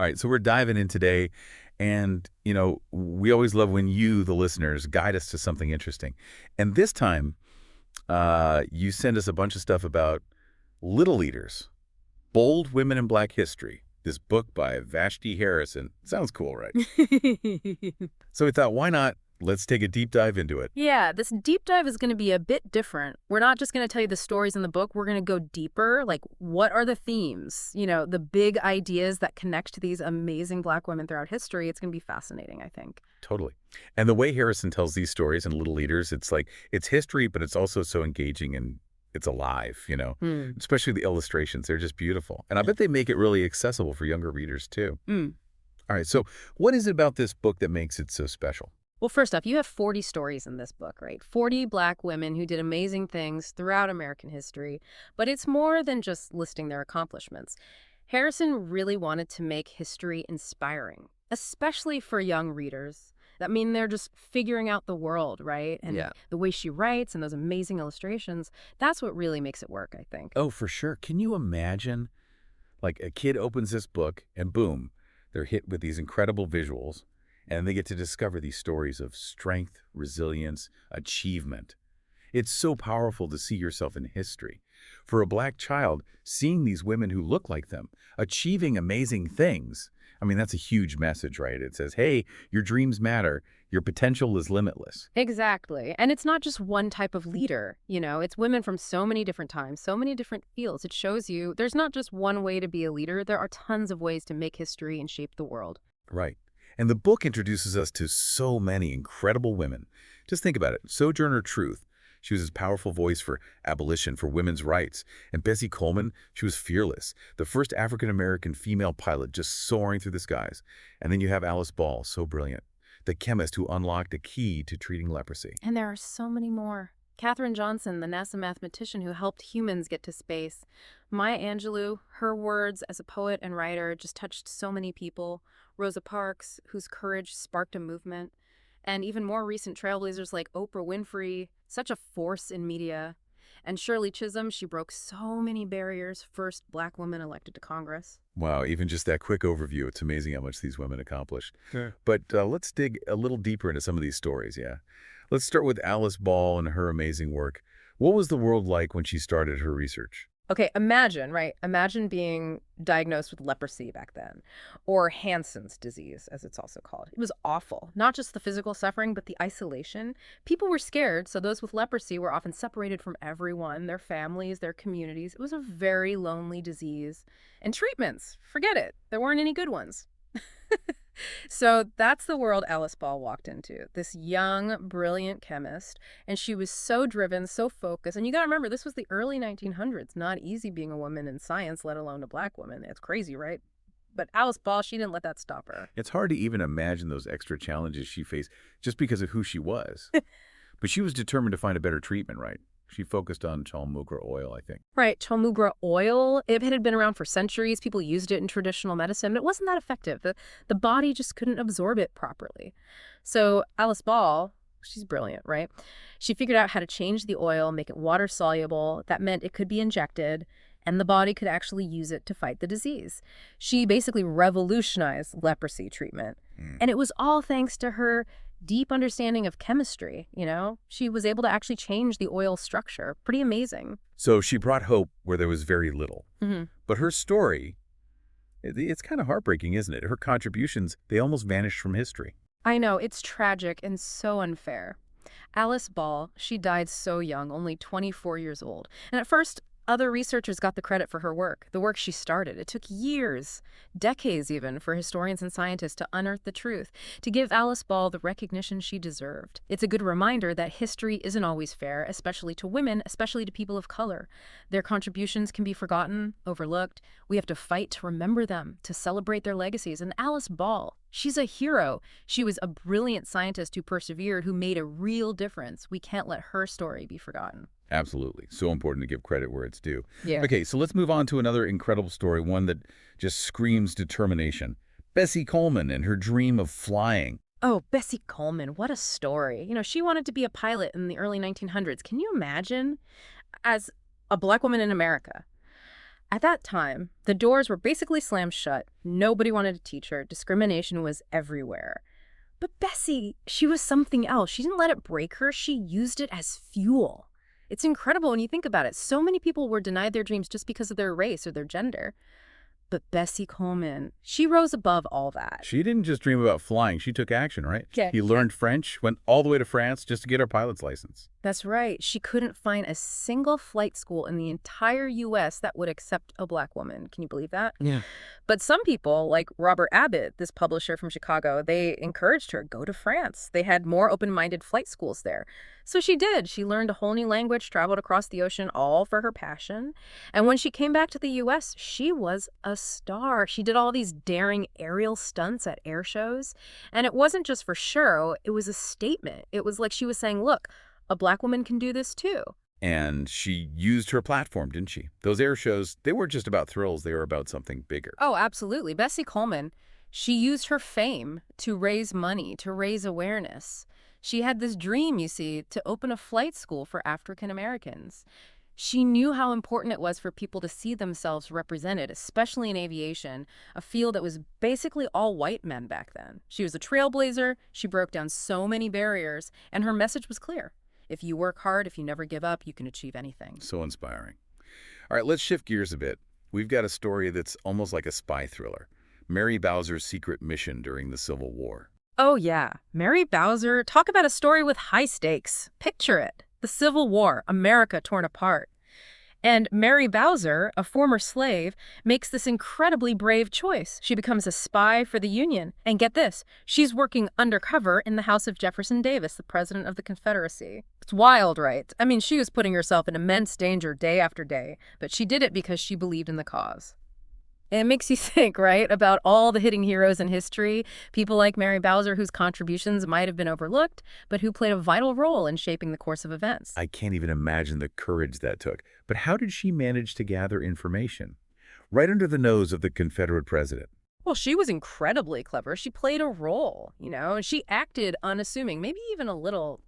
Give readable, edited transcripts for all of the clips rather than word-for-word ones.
All right, so we're diving in today, and, we always love when you, the listeners, guide us to something interesting. And this time, you send us a bunch of stuff about Little Leaders, Bold Women in Black History, this book by Vashti Harrison. Sounds cool, right? So we thought, why not? Let's take a deep dive into it. Yeah, this deep dive is going to be a bit different. We're not just going to tell you the stories in the book. We're going to go deeper. Like, what are the themes? The big ideas that connect to these amazing Black women throughout history. It's going to be fascinating, I think. Totally. And the way Harrison tells these stories in Little Leaders, it's like, it's history, but it's also so engaging and it's alive. Hmm. Especially the illustrations. They're just beautiful. And I bet they make it really accessible for younger readers, too. Mm. All right, so what is it about this book that makes it so special? Well, first off, you have 40 stories in this book, right? 40 Black women who did amazing things throughout American history. But it's more than just listing their accomplishments. Harrison really wanted to make history inspiring, especially for young readers. That mean they're just figuring out the world, right? And Yeah. the way she writes and those amazing illustrations, that's what really makes it work, I think. Oh, for sure. Can you imagine, like, a kid opens this book and boom, they're hit with these incredible visuals and they get to discover these stories of strength, resilience, achievement. It's so powerful to see yourself in history. For a Black child, seeing these women who look like them, achieving amazing things, I mean, that's a huge message, right? It says, hey, your dreams matter. Your potential is limitless. Exactly. And it's not just one type of leader, it's women from so many different times, so many different fields. It shows you there's not just one way to be a leader. There are tons of ways to make history and shape the world. Right. And the book introduces us to so many incredible women. Just think about it. Sojourner Truth. She was this powerful voice for abolition, for women's rights. And Bessie Coleman, she was fearless. The first African-American female pilot just soaring through the skies. And then you have Alice Ball, so brilliant. The chemist who unlocked a key to treating leprosy. And there are so many more. Katherine Johnson, the NASA mathematician who helped humans get to space. Maya Angelou, her words as a poet and writer just touched so many people. Rosa Parks, whose courage sparked a movement. And even more recent trailblazers like Oprah Winfrey, such a force in media. And Shirley Chisholm, she broke so many barriers, first Black woman elected to Congress. Wow, even just that quick overview, it's amazing how much these women accomplished. Sure. But let's dig a little deeper into some of these stories, yeah. Let's start with Alice Ball and her amazing work. What was the world like when she started her research? Okay, imagine, right? Imagine being diagnosed with leprosy back then, or Hansen's disease, as it's also called. It was awful. Not just the physical suffering, but the isolation. People were scared, so those with leprosy were often separated from everyone, their families, their communities. It was a very lonely disease. And treatments, forget it. There weren't any good ones. So that's the world Alice Ball walked into, this young, brilliant chemist. And she was so driven, so focused. And you got to remember, this was the early 1900s. Not easy being a woman in science, let alone a Black woman. It's crazy, right? But Alice Ball, she didn't let that stop her. It's hard to even imagine those extra challenges she faced just because of who she was. But she was determined to find a better treatment, right? She focused on chalmugra oil, I think. Right, chalmugra oil, it had been around for centuries. People used it in traditional medicine, but it wasn't that effective. The body just couldn't absorb it properly. So Alice Ball, she's brilliant, right? She figured out how to change the oil, make it water soluble. That meant it could be injected, and the body could actually use it to fight the disease. She basically revolutionized leprosy treatment. And it was all thanks to her deep understanding of chemistry, She was able to actually change the oil structure. Pretty amazing. So she brought hope where there was very little. Mm-hmm. But her story, it's kind of heartbreaking, isn't it? Her contributions, they almost vanished from history. I know, it's tragic and so unfair. Alice Ball, she died so young, only 24 years old. And at first, other researchers got the credit for her work, the work she started. It took years, decades even, for historians and scientists to unearth the truth, to give Alice Ball the recognition she deserved. It's a good reminder that history isn't always fair, especially to women, especially to people of color. Their contributions can be forgotten, overlooked. We have to fight to remember them, to celebrate their legacies. And Alice Ball, she's a hero. She was a brilliant scientist who persevered, who made a real difference. We can't let her story be forgotten. Absolutely. So important to give credit where it's due. Yeah. Okay, so let's move on to another incredible story, one that just screams determination. Bessie Coleman and her dream of flying. Oh, Bessie Coleman, what a story. She wanted to be a pilot in the early 1900s. Can you imagine? As a Black woman in America. At that time, the doors were basically slammed shut. Nobody wanted to teach her. Discrimination was everywhere. But Bessie, she was something else. She didn't let it break her. She used it as fuel. It's incredible when you think about it. So many people were denied their dreams just because of their race or their gender. But Bessie Coleman, she rose above all that. She didn't just dream about flying. She took action, right? Yeah. He learned French, went all the way to France just to get her pilot's license. That's right. She couldn't find a single flight school in the entire U.S. that would accept a Black woman. Can you believe that? Yeah. But some people, like Robert Abbott, this publisher from Chicago, they encouraged her, go to France. They had more open-minded flight schools there. So she did. She learned a whole new language, traveled across the ocean, all for her passion. And when she came back to the U.S., she was a star. She did all these daring aerial stunts at air shows. And it wasn't just for show. It was a statement. It was like she was saying, look, a Black woman can do this too. And she used her platform, didn't she? Those air shows, they weren't just about thrills. They were about something bigger. Oh, absolutely. Bessie Coleman, she used her fame to raise money, to raise awareness. She had this dream, you see, to open a flight school for African Americans. She knew how important it was for people to see themselves represented, especially in aviation, a field that was basically all white men back then. She was a trailblazer. She broke down so many barriers, and her message was clear. If you work hard, if you never give up, you can achieve anything. So inspiring. All right, let's shift gears a bit. We've got a story that's almost like a spy thriller. Mary Bowser's secret mission during the Civil War. Oh, yeah. Mary Bowser, talk about a story with high stakes. Picture it. The Civil War, America torn apart. And Mary Bowser, a former slave, makes this incredibly brave choice. She becomes a spy for the Union. And get this, she's working undercover in the house of Jefferson Davis, the president of the Confederacy. It's wild, right? I mean, she was putting herself in immense danger day after day, but she did it because she believed in the cause. And it makes you think, right, about all the hidden heroes in history, people like Mary Bowser whose contributions might have been overlooked, but who played a vital role in shaping the course of events. I can't even imagine the courage that took. But how did she manage to gather information? Right under the nose of the Confederate president. Well, she was incredibly clever. She played a role, and she acted unassuming, maybe even a little,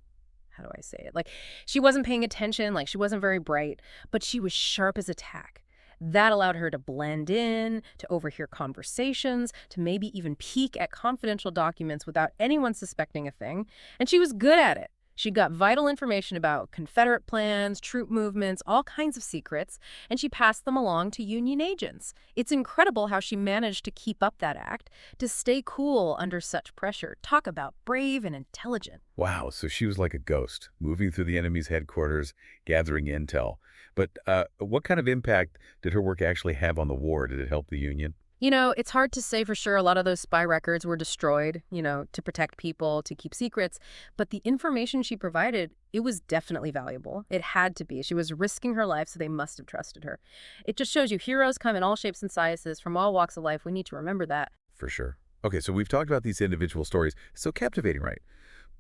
how do I say it? Like, she wasn't paying attention, like she wasn't very bright, but she was sharp as a tack. That allowed her to blend in, to overhear conversations, to maybe even peek at confidential documents without anyone suspecting a thing. And she was good at it. She got vital information about Confederate plans, troop movements, all kinds of secrets, and she passed them along to Union agents. It's incredible how she managed to keep up that act, to stay cool under such pressure. Talk about brave and intelligent. Wow, so she was like a ghost, moving through the enemy's headquarters, gathering intel. But what kind of impact did her work actually have on the war? Did it help the Union? It's hard to say for sure. A lot of those spy records were destroyed, to protect people, to keep secrets. But the information she provided, it was definitely valuable. It had to be. She was risking her life, so they must have trusted her. It just shows you heroes come in all shapes and sizes, from all walks of life. We need to remember that. For sure. Okay, so we've talked about these individual stories. So captivating, right?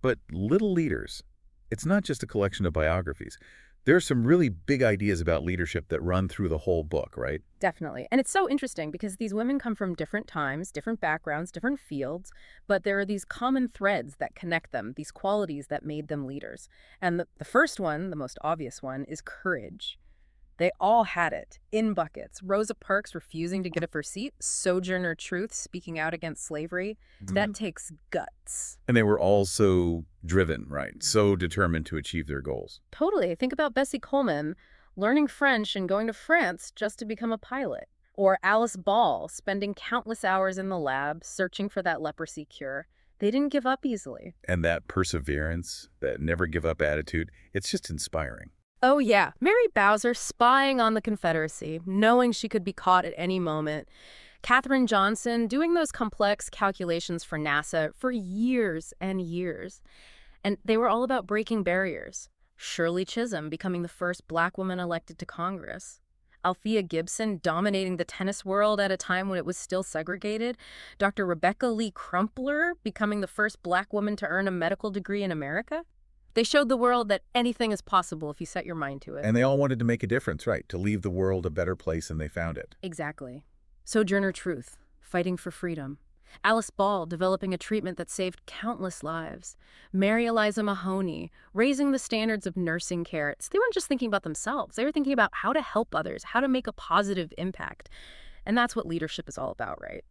But Little Leaders, it's not just a collection of biographies. There are some really big ideas about leadership that run through the whole book, right? Definitely. And it's so interesting because these women come from different times, different backgrounds, different fields, but there are these common threads that connect them, these qualities that made them leaders. And the first one, the most obvious one, is courage. They all had it, in buckets. Rosa Parks refusing to get up her seat, Sojourner Truth speaking out against slavery. That takes guts. And they were all so driven, right? So determined to achieve their goals. Totally. Think about Bessie Coleman learning French and going to France just to become a pilot. Or Alice Ball spending countless hours in the lab searching for that leprosy cure. They didn't give up easily. And that perseverance, that never give up attitude, it's just inspiring. Oh, yeah. Mary Bowser spying on the Confederacy, knowing she could be caught at any moment. Katherine Johnson doing those complex calculations for NASA for years and years. And they were all about breaking barriers. Shirley Chisholm becoming the first Black woman elected to Congress. Althea Gibson dominating the tennis world at a time when it was still segregated. Dr. Rebecca Lee Crumpler becoming the first Black woman to earn a medical degree in America. They showed the world that anything is possible if you set your mind to it. And they all wanted to make a difference, right? To leave the world a better place than they found it. Exactly. Sojourner Truth, fighting for freedom. Alice Ball developing a treatment that saved countless lives. Mary Eliza Mahoney raising the standards of nursing care. They weren't just thinking about themselves, they were thinking about how to help others, how to make a positive impact. And that's what leadership is all about, right?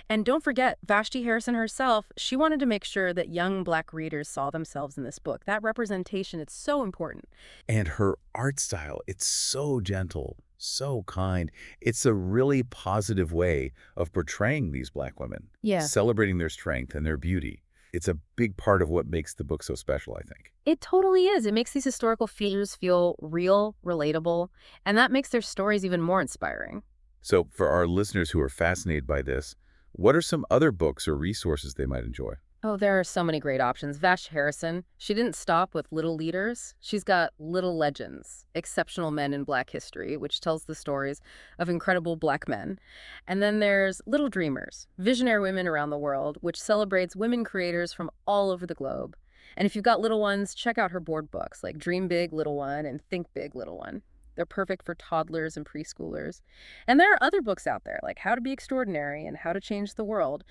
And don't forget, Vashti Harrison herself, she wanted to make sure that young Black readers saw themselves in this book. That representation, it's so important. And her art style, it's so gentle, so kind. It's a really positive way of portraying these Black women, Yeah. celebrating their strength and their beauty. It's a big part of what makes the book so special, I think. It totally is. It makes these historical figures feel real, relatable, and that makes their stories even more inspiring. So for our listeners who are fascinated by this, what are some other books or resources they might enjoy? Oh, there are so many great options. Vashti Harrison, she didn't stop with Little Leaders. She's got Little Legends, Exceptional Men in Black History, which tells the stories of incredible Black men. And then there's Little Dreamers, Visionary Women Around the World, which celebrates women creators from all over the globe. And if you've got little ones, check out her board books like Dream Big, Little One, and Think Big, Little One. They're perfect for toddlers and preschoolers. And there are other books out there like How to Be Extraordinary and How to Change the World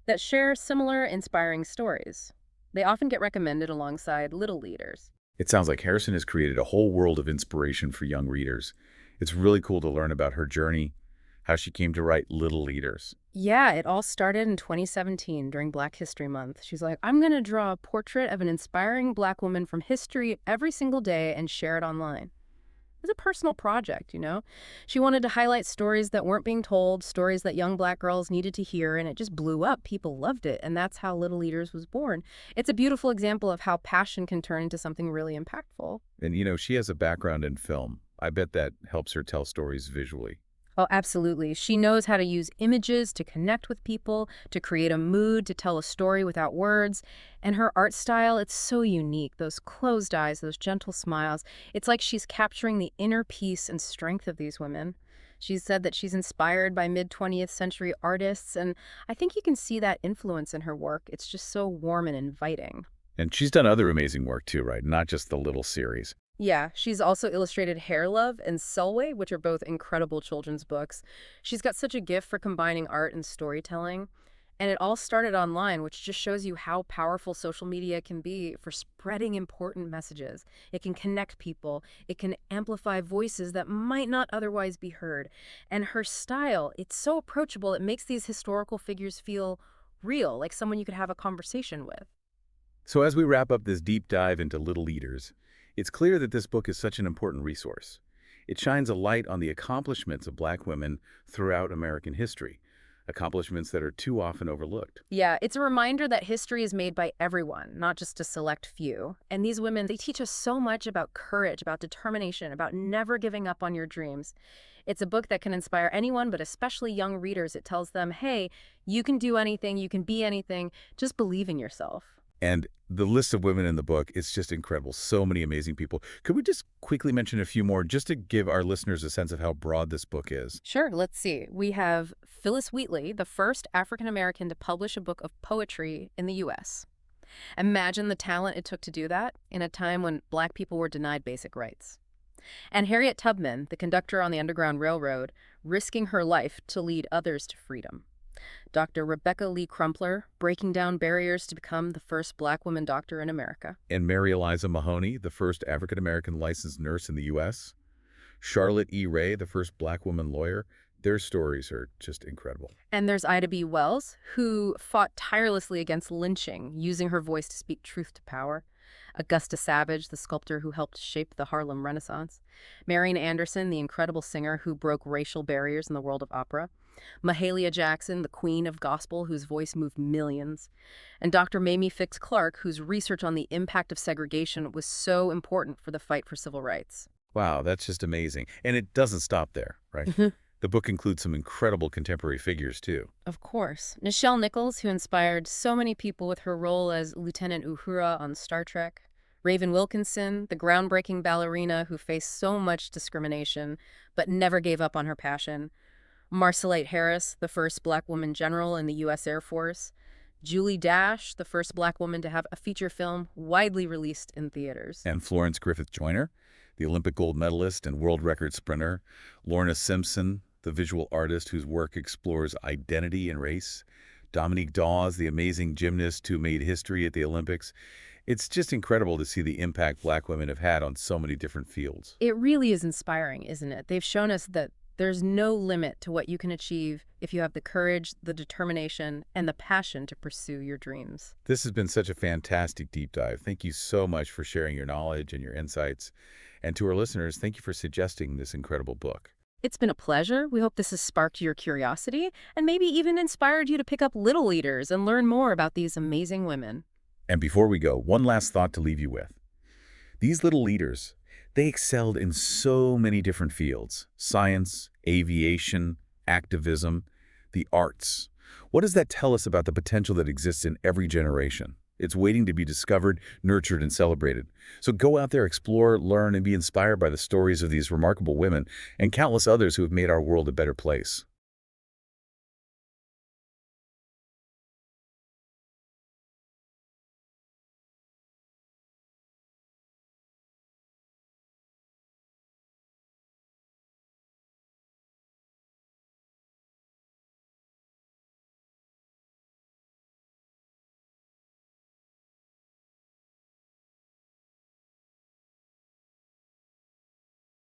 that share similar inspiring stories. They often get recommended alongside Little Leaders. It sounds like Harrison has created a whole world of inspiration for young readers. It's really cool to learn about her journey, how she came to write Little Leaders. Yeah, it all started in 2017 during Black History Month. She's like, I'm going to draw a portrait of an inspiring Black woman from history every single day and share it online. It's a personal project, you know? She wanted to highlight stories that weren't being told, stories that young Black girls needed to hear, and it just blew up. People loved it, and that's how Little Leaders was born. It's a beautiful example of how passion can turn into something really impactful. And, she has a background in film. I bet that helps her tell stories visually. Oh, absolutely. She knows how to use images to connect with people, to create a mood, to tell a story without words. And her art style, it's so unique. Those closed eyes, those gentle smiles. It's like she's capturing the inner peace and strength of these women. She's said that she's inspired by mid-20th century artists, and I think you can see that influence in her work. It's just so warm and inviting. And she's done other amazing work too, right? Not just the little series. Yeah, she's also illustrated Hair Love and Selway, which are both incredible children's books. She's got such a gift for combining art and storytelling. And it all started online, which just shows you how powerful social media can be for spreading important messages. It can connect people. It can amplify voices that might not otherwise be heard. And her style, it's so approachable. It makes these historical figures feel real, like someone you could have a conversation with. So as we wrap up this deep dive into Little Leaders, it's clear that this book is such an important resource. It shines a light on the accomplishments of Black women throughout American history, accomplishments that are too often overlooked. Yeah, it's a reminder that history is made by everyone, not just a select few. And these women, they teach us so much about courage, about determination, about never giving up on your dreams. It's a book that can inspire anyone, but especially young readers. It tells them, hey, you can do anything, you can be anything, just believe in yourself. And the list of women in the book is just incredible. So many amazing people. Could we just quickly mention a few more just to give our listeners a sense of how broad this book is? Sure, let's see. We have Phyllis Wheatley, the first African-American to publish a book of poetry in the U.S. Imagine the talent it took to do that in a time when Black people were denied basic rights. And Harriet Tubman, the conductor on the Underground Railroad, risking her life to lead others to freedom. Dr. Rebecca Lee Crumpler, breaking down barriers to become the first Black woman doctor in America. And Mary Eliza Mahoney, the first African-American licensed nurse in the U.S. Charlotte E. Ray, the first Black woman lawyer. Their stories are just incredible. And there's Ida B. Wells, who fought tirelessly against lynching, using her voice to speak truth to power. Augusta Savage, the sculptor who helped shape the Harlem Renaissance. Marian Anderson, the incredible singer who broke racial barriers in the world of opera. Mahalia Jackson, the queen of gospel whose voice moved millions. And Dr. Mamie Fix Clark, whose research on the impact of segregation was so important for the fight for civil rights. Wow, that's just amazing. And it doesn't stop there, right? The book includes some incredible contemporary figures, too. Of course. Nichelle Nichols, who inspired so many people with her role as Lieutenant Uhura on Star Trek. Raven Wilkinson, the groundbreaking ballerina who faced so much discrimination but never gave up on her passion. Marcelite Harris, the first Black woman general in the U.S. Air Force. Julie Dash, the first Black woman to have a feature film widely released in theaters. And Florence Griffith Joyner, the Olympic gold medalist and world record sprinter. Lorna Simpson, the visual artist whose work explores identity and race. Dominique Dawes, the amazing gymnast who made history at the Olympics. It's just incredible to see the impact Black women have had on so many different fields. It really is inspiring, isn't it? They've shown us that there's no limit to what you can achieve if you have the courage, the determination, and the passion to pursue your dreams. This has been such a fantastic deep dive. Thank you so much for sharing your knowledge and your insights. And to our listeners, thank you for suggesting this incredible book. It's been a pleasure. We hope this has sparked your curiosity and maybe even inspired you to pick up Little Leaders and learn more about these amazing women. And before we go, one last thought to leave you with. These little leaders, they excelled in so many different fields: science, aviation, activism, the arts. What does that tell us about the potential that exists in every generation? It's waiting to be discovered, nurtured, and celebrated. So go out there, explore, learn, and be inspired by the stories of these remarkable women and countless others who have made our world a better place.